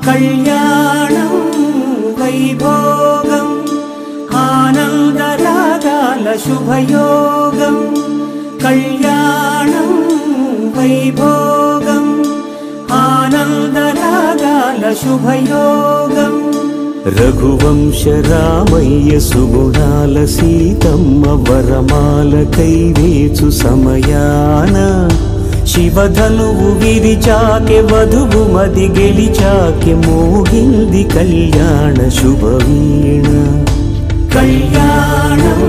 కళ్యాణం వైభోగం ఆనందరాగాల శుభయోగం కళ్యాణం వైభోగం ఆనందరాగాల శుభయోగం రఘువంశ రామయ్య సుగుణాల సీతమ్మ వరమాల కైవేచు సమయాన శివధనువు విరిచాకె వధువు మది గెలిచాకె మోగింది కళ్యాణ శుభవీణ కళ్యాణం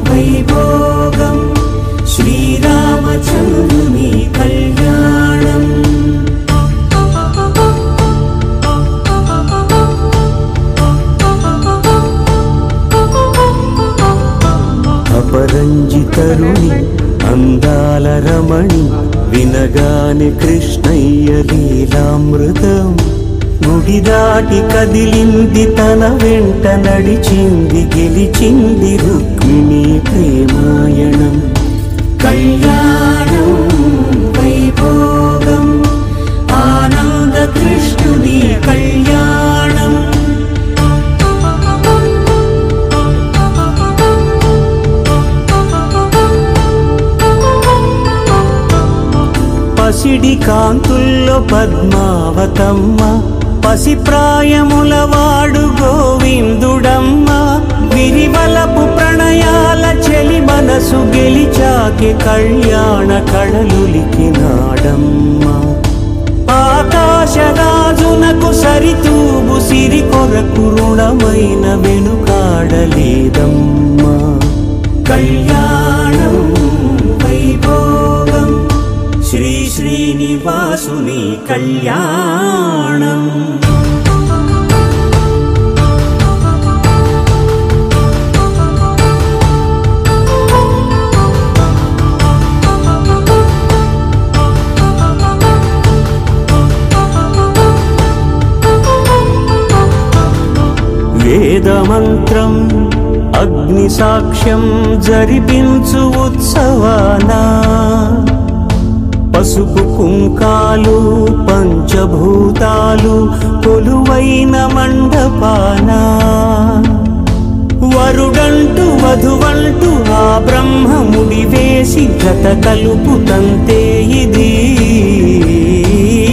వైభోగం శ్రీరామచంద్రుని కళ్యాణం అపరంజితరుణి అందాల రమణి వినగాని కృష్ణయ్య లీలామృతం గుడి దాటి కదిలింది తన వెంట నడిచింది గెలిచింది రుక్మిణి ప్రేమాయణం కళ్యాణం వైభోగం ఆనంద కృష్ణుని కళ్యాణం పసిడి కాంతుల్లో పద్మావతమ్మ పసిప్రాయముల వాడు గోవిందుడమ్మ విరివలపు ప్రణయాల చెలి మనసు గెలిచాకె కళ్యాణ కళలులికినాడమ్మ ఆకాశరాజునకు సరితూగు సిరి కొరకు రుణమైన వెనుకాడలేదమ్మ కళ్యాణం వైభోగం శ్రీ శ్రీనివాసుని కళ్యాణం వేదమంత్రం అగ్ని సాక్ష్యం జరిపించు ఉత్సవానా పసుపు కుంకాలు పంచభూతాలు కొలువైన మండపాన వరుడంటూ వధువంటూ ఆ బ్రహ్మముడి వేసి జత కలుపుతంతే ఇది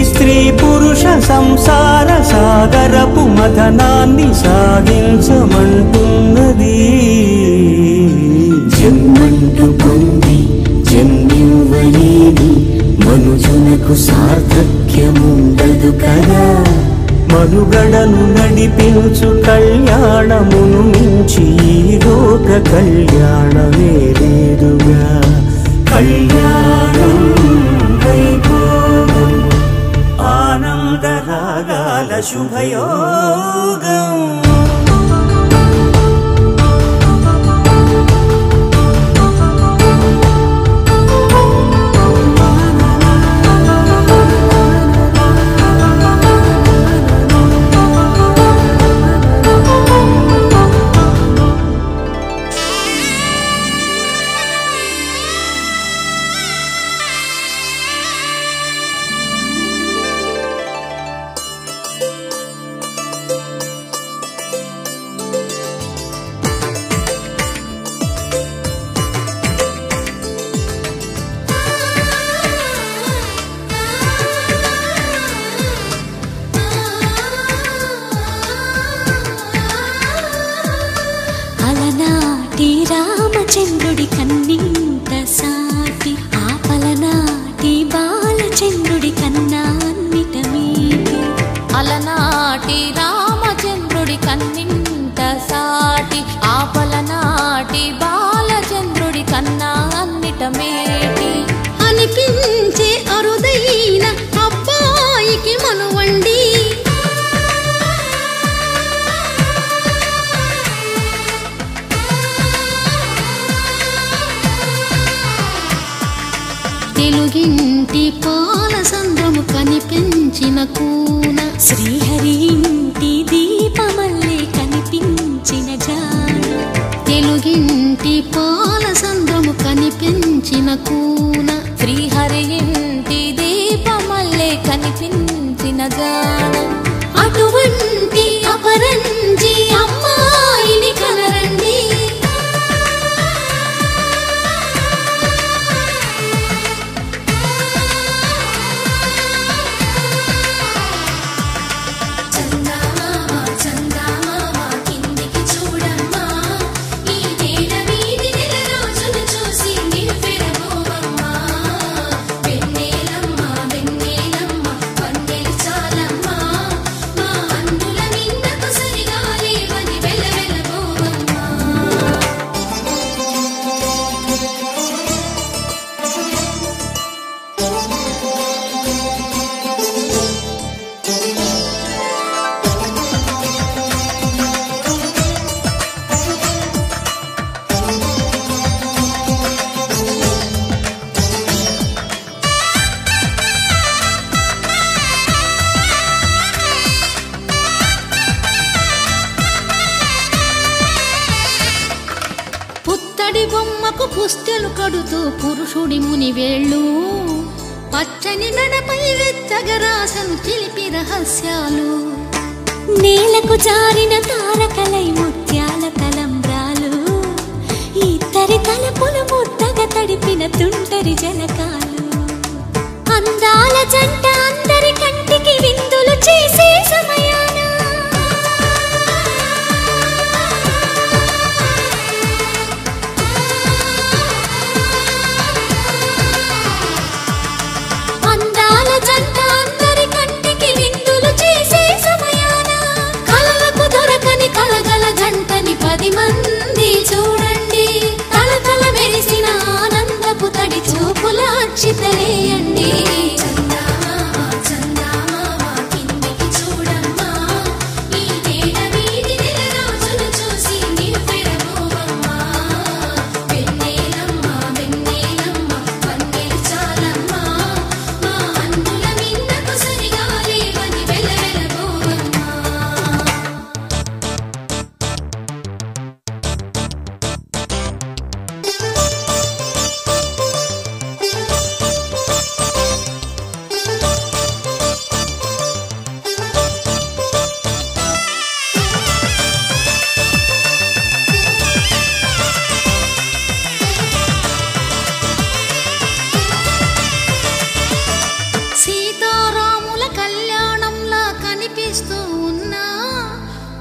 స్త్రీ పురుష సంసార సాగరపు మథనాన్ని సాగించమంటున్నది జన్మంటూ పొంది జన్మివ్వలేని మనుజునకు సార్థక్యముండదు కదా మనుగడను నడిపించు కళ్యాణమును మించి ఈ లోక కళ్యాణమే లేదుగా కళ్యాణం వైభోగం ఆనందరాగాల శుభయోగం రామచంద్రుడి కన్నింత సాటి ఆపలనాటి బాలచంద్రుడి కన్నా అన్నిట మీటి అలనాటి రామచంద్రుడి కన్నింత సాటి ఆపలనాటి బాలచంద్రుడి కన్నా అన్నిట మేటి అనిపించే అరుదైన అబ్బాయికి మనువండి తెలుగింటి పాల సంద్రము కనిపించిన కూన శ్రీహరి ఇంటి దీపమల్లే కనిపించిన జాన తెలుగింటి పాల సంద్రము కనిపించిన కూన శ్రీహరి ఇంటి దీపమల్లే కనిపించిన జాన పుస్తెలు కడుతూ పురుషుడి ముని వేళ్ళు పచ్చని మెడపై వెచ్చగరాసను చిలిపి రహస్యాలు నేలకు జారిన తారకలై ముత్యాల తలంబ్రాలు ఇద్దరి తలపులు ముద్దగా తడిపిన తుంటరి జలకాలు అందాల జంట అందరి కంటికి విందులు చేసే సమయాన అందాల జంట అందరి కంటికి విందులు చేసే సమయాన కలలకు దొరకని కలగల జంటని 10 మంది చూడండి తలతల మెరిసిన ఆనందపు తడి చూపుల అక్షితలేయండి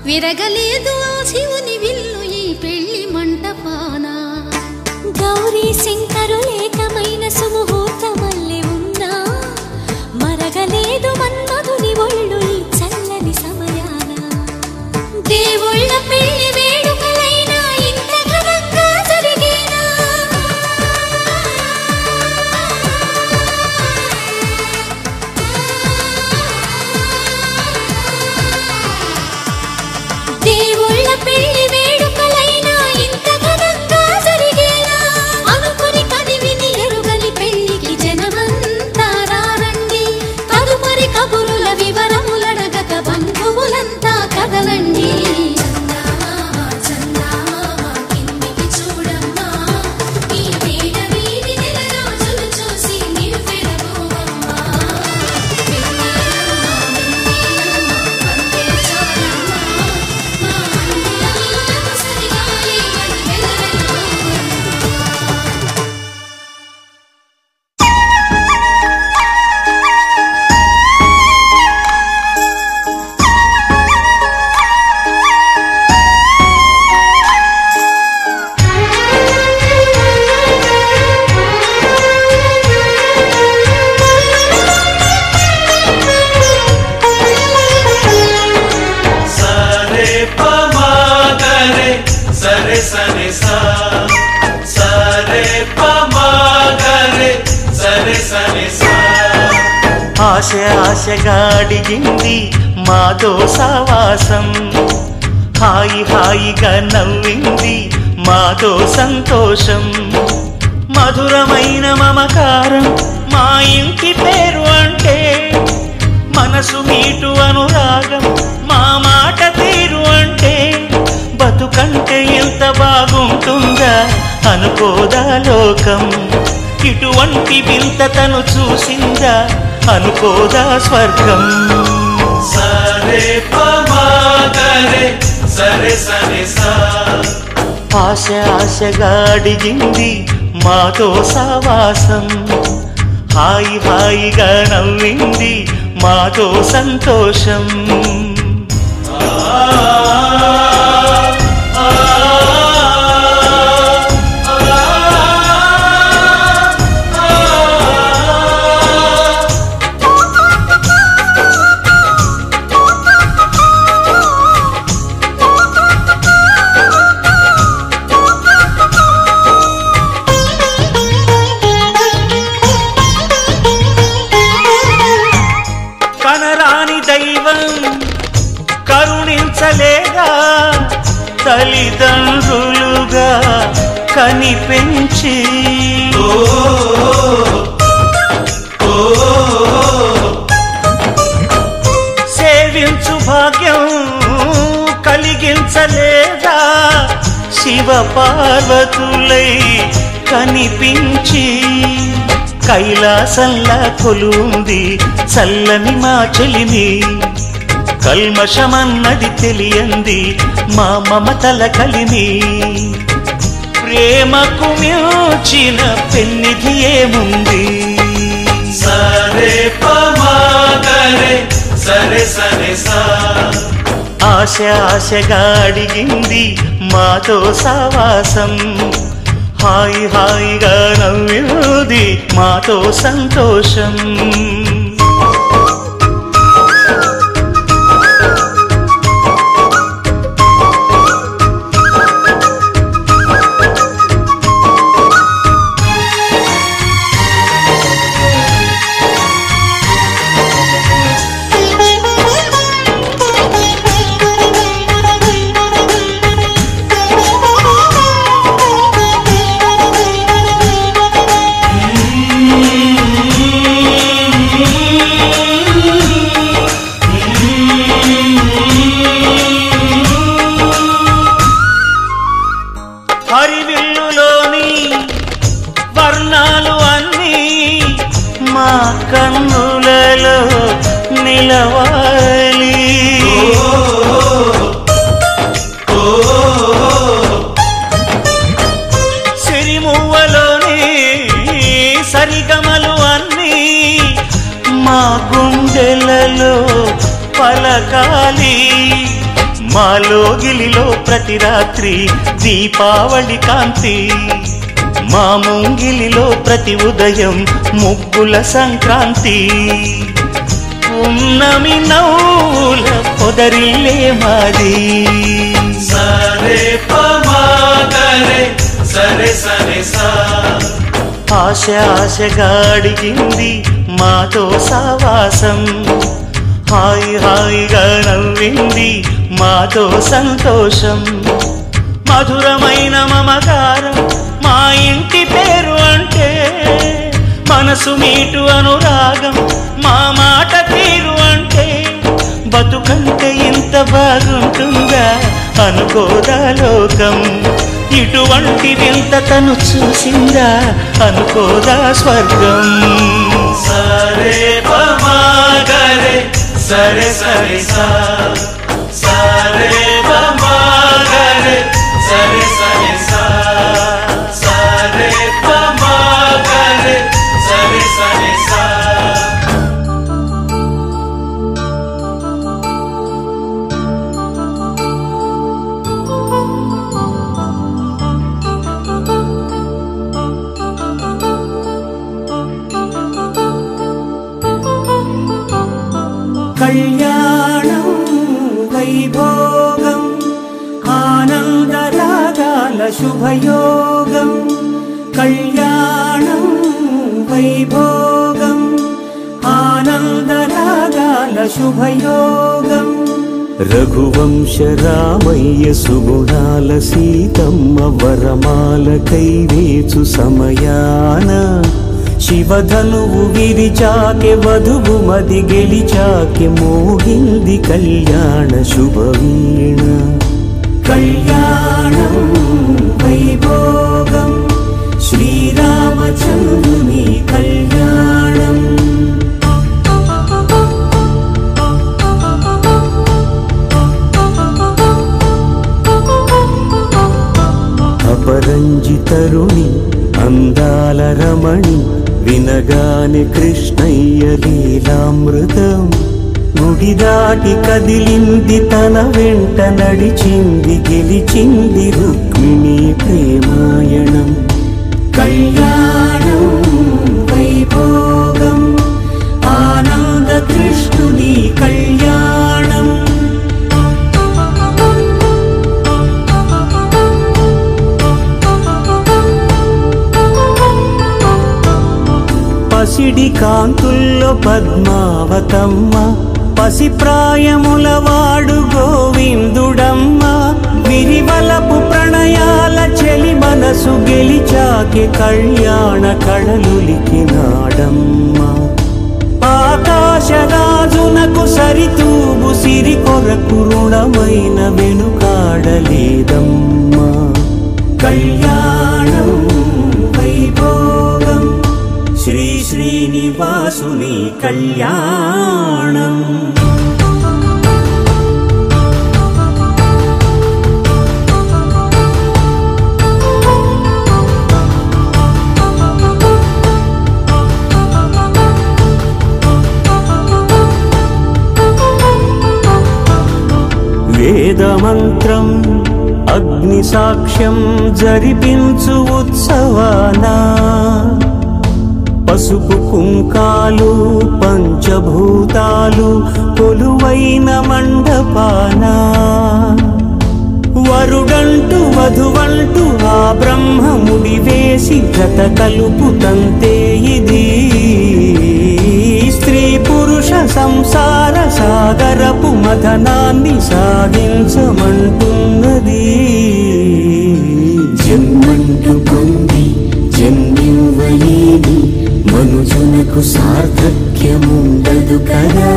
విరగలేదు శివుని విల్లు ఈ పెళ్లి మంటపాన గౌరీ శంకరులేకమైన సుముహూర్తమల్లె ఉన్నా మరగలేదు మన్మధుని ఒళ్ళు ఈ చల్లని సమయాన దేవుళ్ళ పెళ్లి వేడుకలైనా ఇంత ఘనంగా జరిగేనా దేవుళ్ళ పెళ్లి వేడుకలైనా ఇంత ఘనంగా జరిగేనా అనుకుని కదివిని ఎరుగని పెళ్లికి జనమంతా రారండి తదుపరి కబురుల వివరములడగక బంధువులంతా కదలండి ఆశగా అడిగింది మాతో సావాసం హాయి హాయిగా నవ్వింది మాతో సంతోషం మధురమైన మమకారం మా ఇంటి పేరు అంటే మనసు మీటు అనురాగం మా మాట తీరు అంటే బతుకంటే ఎంత బాగుంటుందా అనుకోదా లోకం ఇటువంటి వింతతను చూసిందా అనుకోదా స్వర్గం సరే పమాగరే సరే సరే సా ఆశగా అడిగింది మాతో సావాసం హాయి హాయిగా నవ్వింది మాతో సంతోషం కరుణించలేగా తల్లిదండ్రులుగా కనిపెంచి సేవించు భాగ్యం కలిగించలేదా శివ పార్వతులై కనిపించి కైలాసంలా కొలుంది చల్లని మా చెలిమి. కల్మషమన్నది తెలియంది మా మమతల కలిమి. ప్రేమకు మించిన పెన్నిధి ఏముంది? సరే పమాగరే సరే సరే సా. ఆశ ఆశగా అడిగింది మాతో సావాసం. హాయి హాయిగా నవ్వింది మాతో సంతోషం. హరివిల్లులోని వర్ణాలు అన్నీ మా కన్నులలో నిలవాలి. సిరిమువ్వలోని సరిగమలు అన్నీ మా గుండెలలో పలకాలి. మాలోగిలిలో ప్రతి రాత్రి దీపావళి కాంతి. మా ముంగిలిలో ప్రతి ఉదయం ముగ్గుల సంక్రాంతి. ఉన్నమి నవ్వుల పొదరిల్లే మాది. సరే పమాగరే సరే సరే సా. ఆశ ఆశగా అడిగింది మాతో సావాసం. హాయి హాయిగా నవ్వింది మాతో సంతోషం. మధురమైన మమకారం మా ఇంటి పేరు అంటే. మనసు మీటు అనురాగం మా మాట తీరు అంటే. బతుకంటే ఇంత బాగుంటుందా అనుకోదా లోకం. ఇటువంటి వింత తను చూసిందా అనుకోదా స్వర్గం. సరే పమాగరే సరే సరే సా. సరే పమాగరే సరే సరే సా. సరే పమాగరే సరే సరే సా. కళ్యాణం వైభోగం ఆనందరాగాల శుభయోగం. కళ్యాణం వైభోగం ఆనందరాగాల శుభయోగం. రఘువంశ రామయ్య సుగుణాల సీతమ్మ వరమాల కైవేచు సమయాన. శివధనువు విరిచాకె వధువు మది గెలిచాకె మోగింది కళ్యాణ శుభవీణ. కళ్యాణం వైభోగం శ్రీరామచంద్రుని కళ్యాణం. అపరంజి తరుణి అందాల రమణి వినగానే కృష్ణయ్య లీలామృతం. గుడి దాటి కదిలింది తన వెంట నడిచింది గెలిచింది రుక్మిణి ప్రేమాయణం. కళ్యాణం వైభోగం ఆనంద కృష్ణుని కళ్యాణం. పసిడి కాంతుల్లో పద్మావతమ్మ పసిప్రాయముల వాడు గోవిందుడమ్మ. విరివలపు ప్రణయాల చెలి మనసు గెలిచాకె కళ్యాణ కళలులికినాడమ్మ. ఆకాశరాజునకు సరితూగు సిరి కొరకు రుణమైన వెనుకాడలేదమ్మా. కళ్యాణం వైభోగం శ్రీ శ్రీనివాసుని కళ్యాణం. వేదమంత్రం అగ్ని సాక్ష్యం జరిపించు ఉత్సవాన పసుపు కుంకాలు పంచభూతాలు కొలువైన మండపాన వరుడంటూ వధువంటూ ఆ బ్రహ్మముడి వేసి జత కలుపుతంతే ఇది స్త్రీ పురుష సంసార సాగరపు మథనాన్ని సాగించమంటున్నది. జన్మంటూ పొంది జన్మివ్వలేని మనుజునకు సార్థక్యముండదు కదా.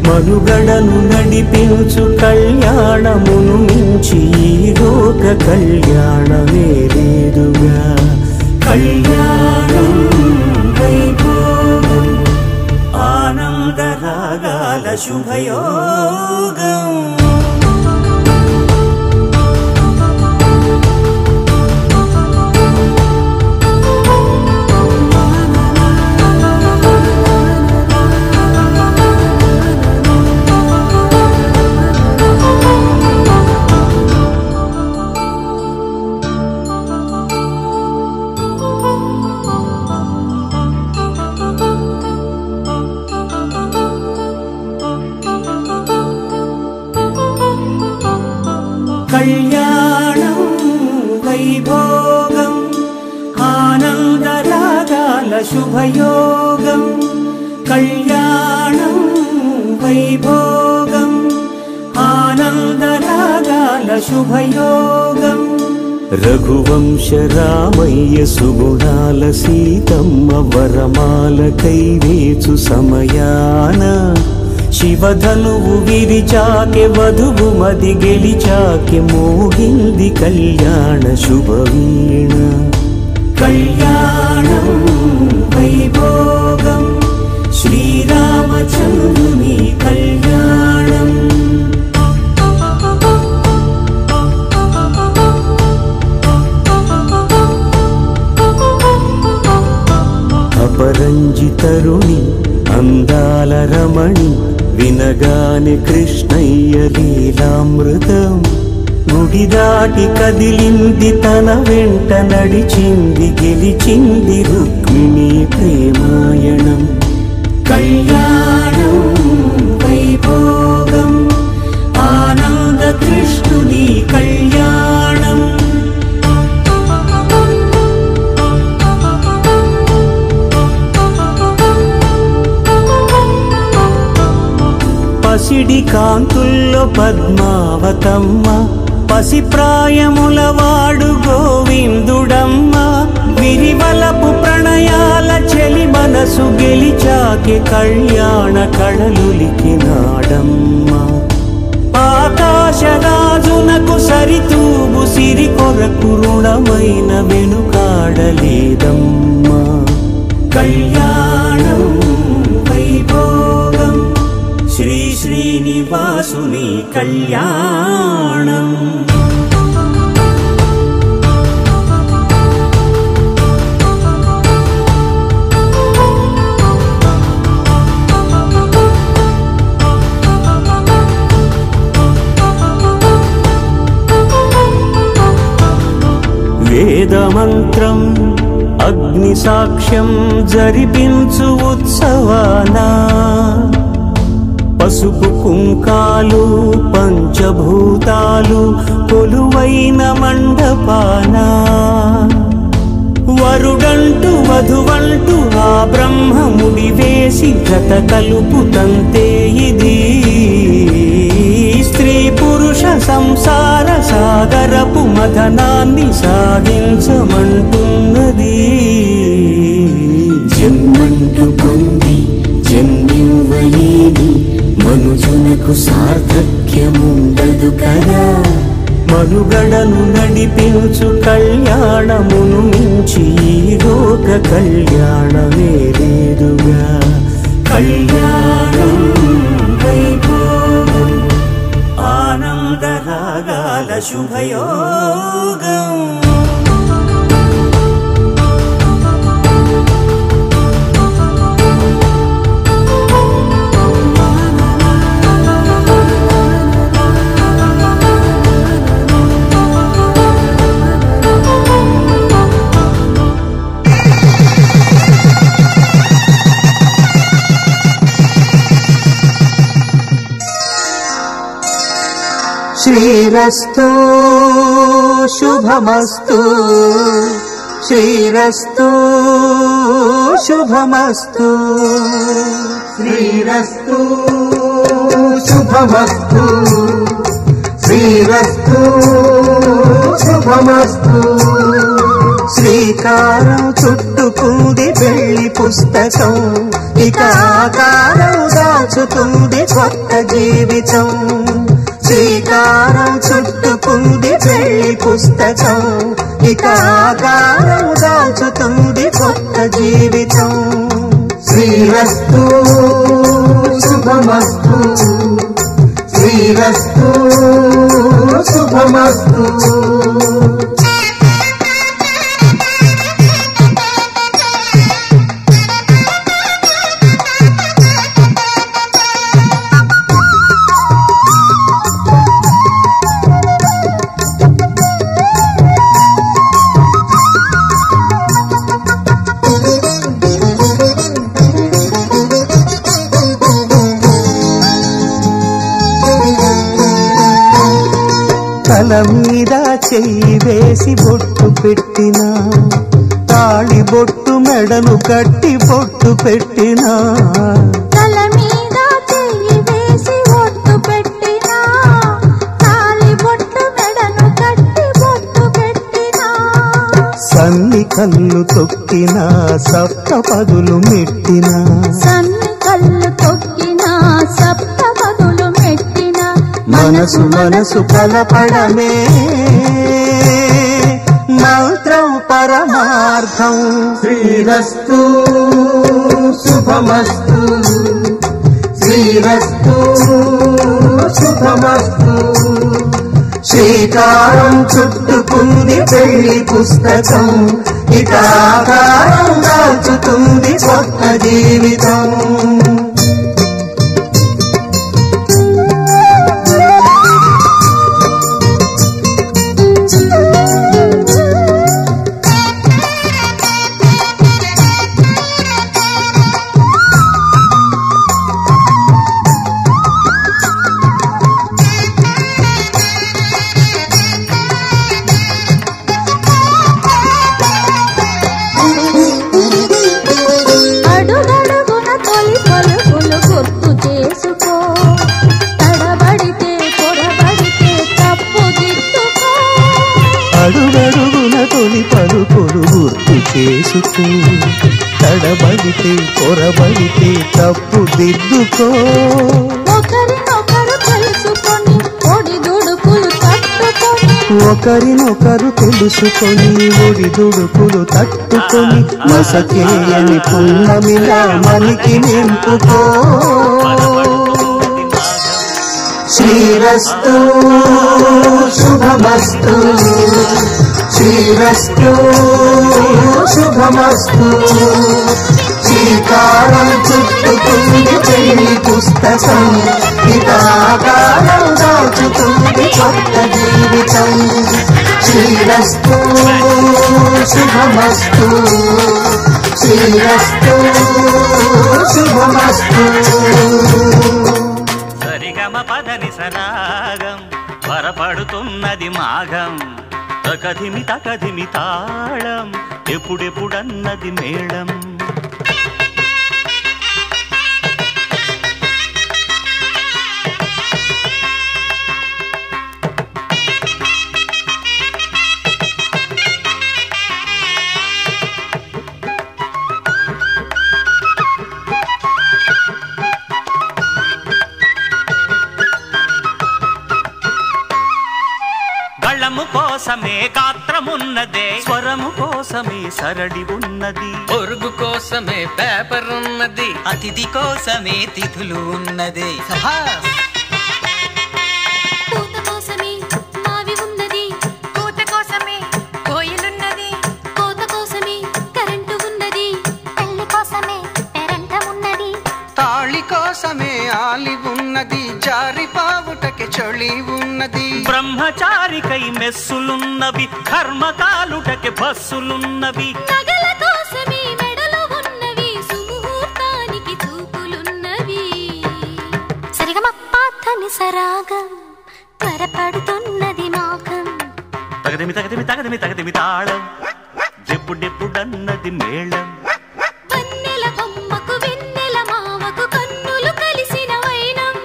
మనుగడను నడిపించు కళ్యాణమును మించి ఈ లోక కళ్యాణమే లేదుగా. కళ్యాణం వైభోగం ఆనందరాగాల శుభయోగం. కళ్యాణం వైభోగం ఆనందరాగాల శుభయోగం. కళ్యాణం వైభోగం ఆనందరాగాల శుభయోగం. రఘువంశ రామయ్య సుగుణాల సీతమ్మ వరమాల కైవేచు సమయాన శివధనువు విరిచాకె వధువు మది గెలిచాకె మోగింది కళ్యాణ శుభవీణ. కళ్యాణం వైభోగం శ్రీరామచంద్రుని కళ్యాణం. అపరంజి తరుణి అందాల రమణి వినగాని కృష్ణయ్య లీలామృతం. గుడి దాటి కదిలింది తన వెంట నడిచింది గెలిచింది రుక్మిణి ప్రేమాయణం. కళ్యాణం వైభోగం ఆనంద కృష్ణుని కళ్యాణం. పసిడి కాంతుల్లో పద్మావతమ్మ పసిప్రాయముల వాడు గోవిందుడమ్మ. విరివలపు ప్రణయాల చెలి మనసు గెలిచాకె కళ్యాణ కళలులికినాడమ్మ. ఆకాశరాజునకు సరితూగు సిరి కొరకు రుణమైన వెనుకాడలేదమ్మా. కళ్యాణం వైభోగం శ్రీ శ్రీనివాసుని కళ్యాణం. వేదమంత్రం అగ్ని సాక్ష్యం జరిపించు ఉత్సవానా పసుపు కుంకాలు పంచభూతాలు కొలువైన మండపాన వరుడంటూ వధువంటూ ఆ బ్రహ్మముడి వేసి జత కలుపుతంతే ఇది స్త్రీ పురుష సంసార సాగరపు మథనాన్ని సాగించమంటున్నది. జన్మంటూ పొంది జన్మివ్వలేని మనుజునకు సార్థక్యముండదు కదా. మనుగడను నడిపించు కళ్యాణమును మించి ఈ లోక కళ్యాణమే లేదుగా. కళ్యాణం వైభోగం ఆనందరాగాల శుభయోగం. శ్రీరస్తు శుభమస్తు శ్రీరస్తు శుభమస్తు శ్రీరస్తు శుభమస్తు శ్రీరస్తు శుభమస్తు. శ్రీకారం చుట్టుకుంది పెళ్లి పుస్తకం, ఇక ఆకారం దాచుతుంది కొత్త జీవితం. శ్రీకారం చుట్టుకుంది పెళ్లి పుస్తకం, ఇక ఆకారం దాచుతుంది కొత్త జీవితం. శ్రీరస్తు శుభమస్తు శ్రీరస్తు శుభమస్తు. తల మీద చెయ్యి వేసి బొట్టు పెట్టినా, తాళి బొట్టు మెడను కట్టి బొట్టు పెట్టినా. తల మీద చెయ్యి వేసి బొట్టు పెట్టినా, తాళి బొట్టు మెడను కట్టి బొట్టు పెట్టినా. సన్ని కళ్ళు తొక్కినా సప్త పదులు మెట్టినా, సన్ని కళ్ళు తొక్కినా సప్త పదులు మెట్టినా. మనసు మనసు కలపడమే మంత్రం పరమార్థం. శ్రీరస్తు శుభమస్తు శ్రీరస్తు శుభమస్తు. శ్రీకారం చుట్టుకుంది పెళ్లి పుస్తకం, ఇక ఆకారం దాచుతుంది కొత్త జీవితం. అడుగడుగున తొలి పలుకులు గుర్తు చేసుకో, తడబడితే పొరబడితే తప్పు దిద్దుకో. ఒకరినొకరు తెలుసుకొని ఒడిదుడుకులు తట్టుకొని, ఒకరినొకరు తెలుసుకొని ఒడిదుడుకులు తట్టుకొని, మసకేయని పున్నమిలా మనకి నింపుకో. శ్రీరస్తు శుభమస్తు శ్రీరస్తు శుభమస్తు. శ్రీకారం చుట్టుకుంది పెళ్లి పుస్తకం, ఇక ఆకారం దాచుతుంది కొత్త జీవితం. శ్రీరస్తు శుభమస్తు శ్రీరస్తు శుభమస్తు. సరిగమ పదని సరాగం వరపడుతున్నది మాఘం, తకధిమి తకధిమి తాళం ఎప్పుడెప్పుడన్నది మేళం. కోసమే గాత్రమున్నదే, స్వరము కోసమే సరడి ఉన్నది, పొరుగు కోసమే పేపర్ ఉన్నది, అతిథి కోసమే తిథులు ఉన్నది. పూత కోసమే మావి ఉన్నది, పూత కోసమే కోయిలున్నది, కోత కోసమే కరెంటు ఉన్నది, పెళ్లి కోసమే పెరంటం ఉన్నది, తాళి కోసమే ఆలి ఉన్నది, జారి పావుటకి చొళి ఉన్నది, బ్రహ్మచారికై మెస్సులున్నవి, కర్మకాలుటకి బస్సులున్నవి, నగల కోసమే మెడలు ఉన్నవి, సుముహూర్తానికి చూపులున్నవి. సరిగమపాతని సరాగం త్వరపడుతున్నది మాగం, తగదిమి తగదిమి తగదిమి తగదిమి తాళం, డెప్పుడెప్పుడన్నది మేళం, వన్నెల బొమ్మకు వెన్నెల మావకు కన్నులు కలిసిన వైనం,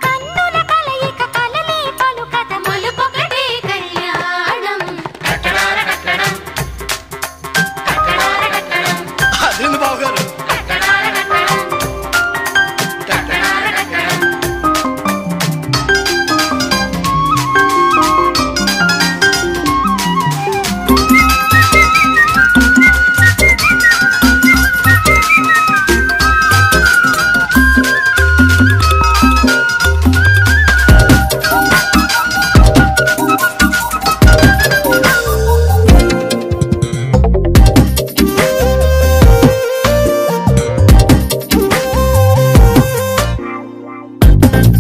కన్నుల కలయిక కలలే పలుకత మలుపొకటే కళ్యాణం. అదేంది బావగారు?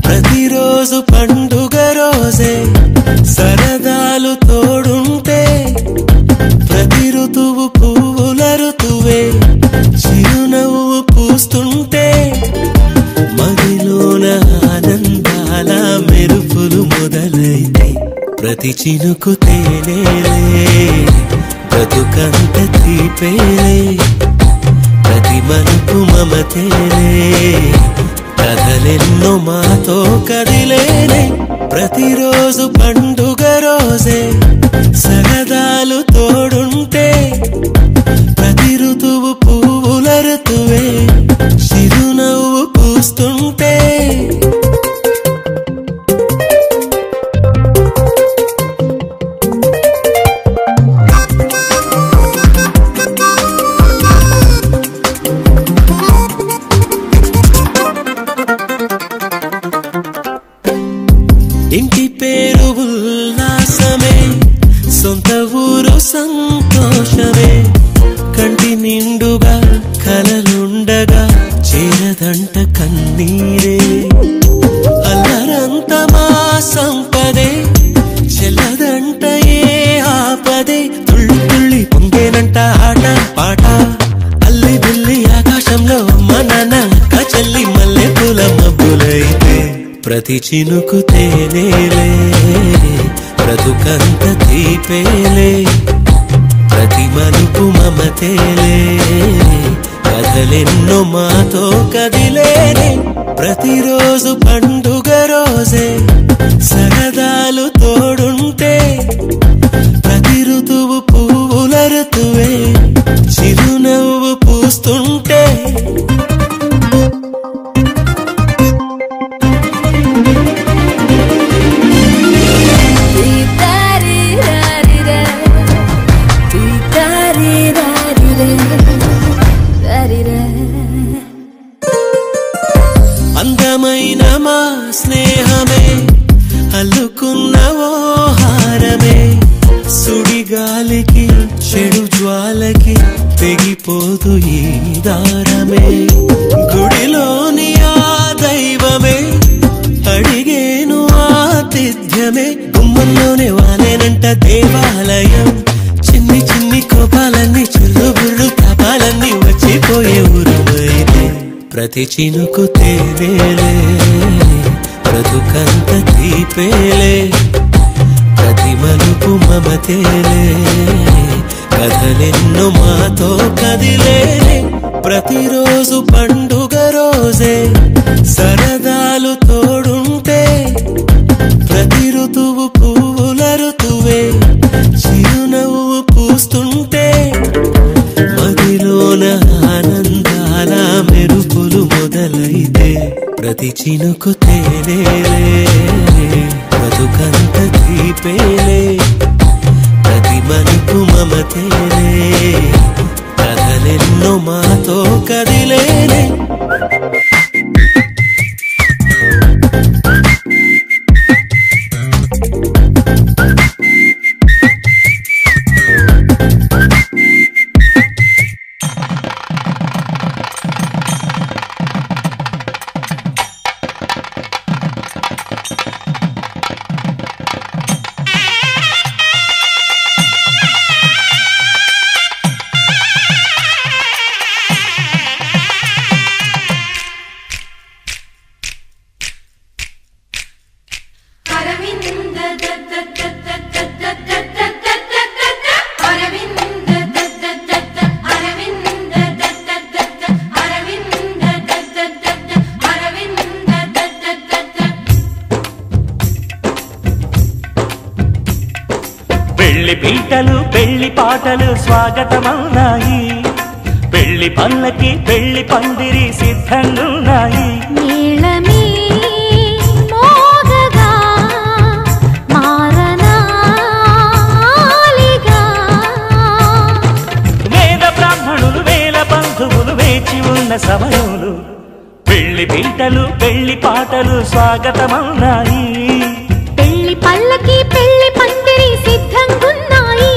ప్రతిరోజు పండుగ రోజే సరదాలు తోడుంటే, ప్రతి ఋతువు పువ్వుల ఋతువే చిరునవ్వు పూస్తుంటే, మదిలోన ఆనందాల మెరుపులు మొదలైతే, ప్రతి చినుకు తేనేలే బ్రతుకంత తీపేలే, ప్రతి మలుపు మమతేలే కథలెన్నో మాతో కదిలేనే. ప్రతిరోజు పండుగ రోజే సరదాలు తోడుంటే, ప్రతి ఋతువు పువ్వుల ఋతువే చిరునవ్వు పూస్తుంటే, ఇంటి పేరు ఉల్లాసమే, సొంత ఊరు సంతోషమే, కంటి నిండుగా కలలుండగా చేరదంట కన్నీరే, అల్లరంత మా సంపదే చెల్లదంట ఏ ఆపదే, తుళ్ళి తుళ్ళి పొంగేనంట ఆట పాట, అల్లి బిల్లి ఆకాశంలో మన నాక చెల్లి మల్లె పూల మబ్బులైతే, ప్రతి చినుకు తేనేలే బ్రతుకంత తీపేలే, ప్రతి మలుపు మమతేలే కథలెన్నో మాతో కదిలేనే. ప్రతిరోజు పండుగ రోజే సరదాలు తోడుంటే, ప్రతి ఋతువు పువ్వుల ఋతువే చిరునవ్వు పూస్తుంటే, అందమైన మా స్నేహమే అల్లుకున్న ఓ హారమే, సుడిగాలికి చెడు జ్వాలకి తెగిపోదు ఈ దారమే, గుడిలోని ఆ దైవమే అడిగేను ఆతిథ్యమే, గుమ్మంలోనే వాలేనంట దేవాలయం, చిన్ని చిన్ని కోపాలన్నీ చిల్లు బుర్రు తపాలన్నీ వచ్చిపోయే ఊరుమైతే, ప్రతి చినుకు తేనేలే బ్రతుకంత తీపేలే, ప్రతి మలుపు మమతేలే కథలెన్నో మాతో కదిలేనే. ప్రతిరోజు పండుగ రోజే సరదాలు తోడుంటే, ప్రతి ఋతువు పువ్వుల ఋతువే చిరునవ్వు పూస్తుంటే, మదిలోన ఆనందాల మెరుపులు మొదలైతే, ప్రతి చినుకు తేనేలే బతుకంత తీపేలే, ప్రతి మలుపు మమతేనే కథలెన్నో మాతో కదిలేనే పెళ్లి పీటలు పెళ్లి పాటలు స్వాగతమవునాయి పెళ్లి పల్లకి పెళ్లి పందిరి సిద్ధంగున్నాయి నీళమే మోగగా మారనాలిగా వేద బ్రాహ్మణులు వేల బంధువులు వేచి ఉన్న సమయంలో పెళ్లి పీటలు పెళ్లి పాటలు స్వాగతమవునాయి పెళ్లి పల్లకి పెళ్లి పందిరి సిద్ధంగున్నాయి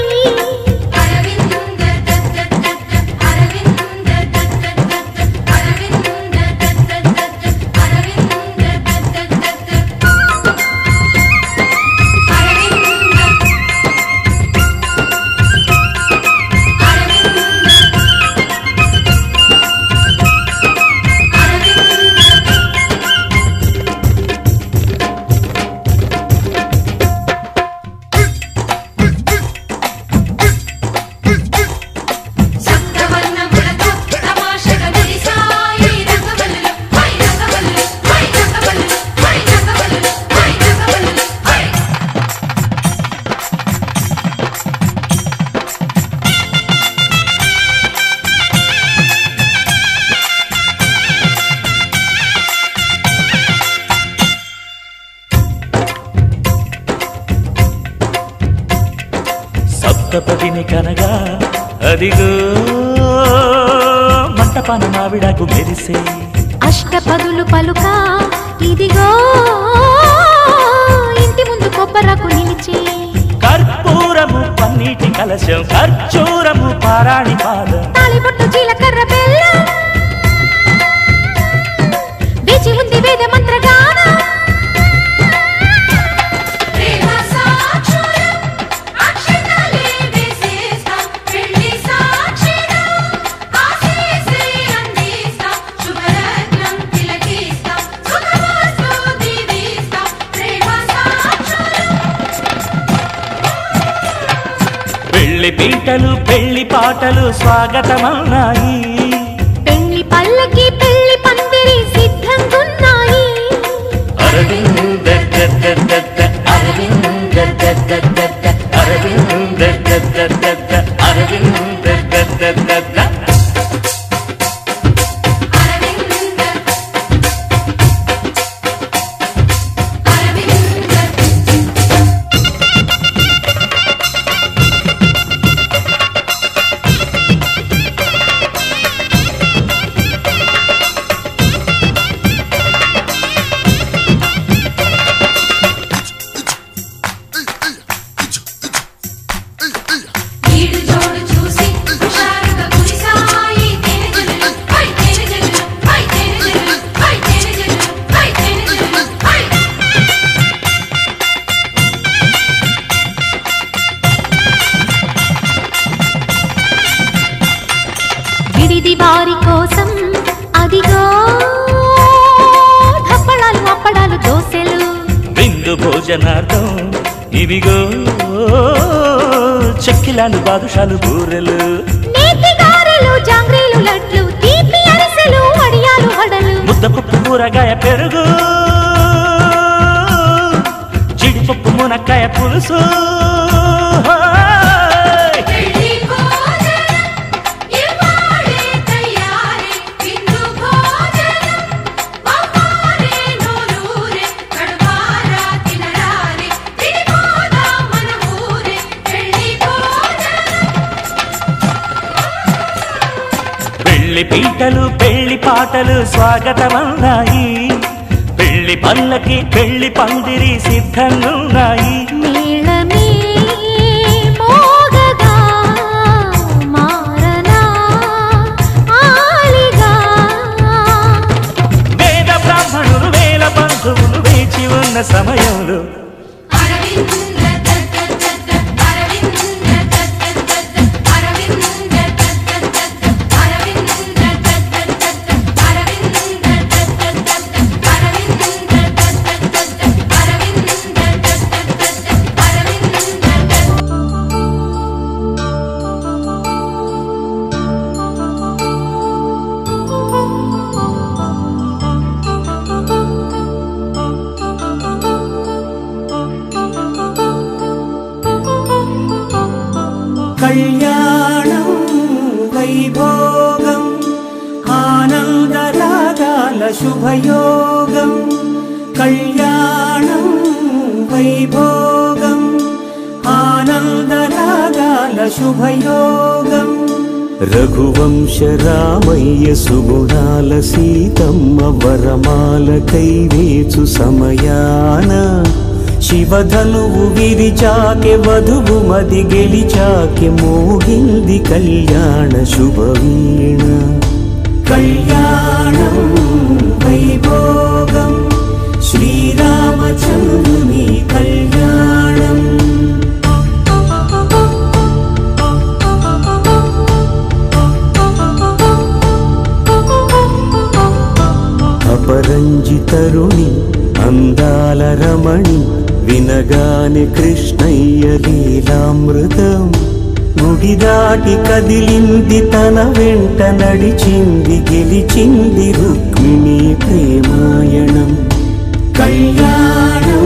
సప్తపదిని కనగా అదిగో మంటపాన మావిడాకు మెరిసే అష్టపదులు పలుక ఇదిగో ఇంటి ముందు కొబ్బరకు నిలిచి కర్పూరము పన్నీటి కలశం ఖర్జూరము పారాణి పాదం తాళిబొట్టు జీలకర్ర బెల్లం వేచి ఉంది వేద మంత్రగానం పెళ్లి పీటలు పెళ్లి పాటలు స్వాగతమవునాయి పెళ్లి పల్లకి పెళ్లి పందిరి సిద్ధంగున్నాయి అరవింద అరవింద అరవింద అరవింద వారి కోసం అదిగో ధప్పడాలు అప్పడాలు దోసెలు విందు భోజనార్థం ఇవిగో చెక్కిలాలు బాదుషాలు బూరెలు నేతి గారెలు జాంగ్రీలు లడ్లు తీపి అరిసెలు వడియాలు వడలు ముద్దపప్పు కూరగాయ పెరుగు జీడిపప్పు మునక్కాయ పులుసు పెళ్లి పీటలు పెళ్లి పాటలు స్వాగతమన్నాయి, పెళ్లి పల్లకి పెళ్లి పందిరి సిద్ధంగున్నాయి. మేళమే మోగగా మారనా ఆలిగా, వేద బ్రాహ్మణులు వేల బంధువులు వేచి ఉన్న సమయంలో కళ్యాణం వైభోగం ఆనందరాగాల శుభయోగం, కళ్యాణం వైభోగం ఆనందరాగాల శుభయోగం. రఘువంశ రామయ్య సుగుణాల సీతమ్మ వరమాల కైవేచు సమయాన, శివధనువు విరిచాకె వధువు మది గెలిచాకె మోగింది కళ్యాణ శుభవీణ. కళ్యాణం వైభోగం శ్రీరామచంద్రుని కళ్యాణం. అపరంజి తరుణి అందాల రమణి, వినగానే కృష్ణయ్య లీలామృతం. గుడి దాటి కదిలింది తన వెంట నడిచింది గెలిచింది రుక్మిణి ప్రేమాయణం. కళ్యాణం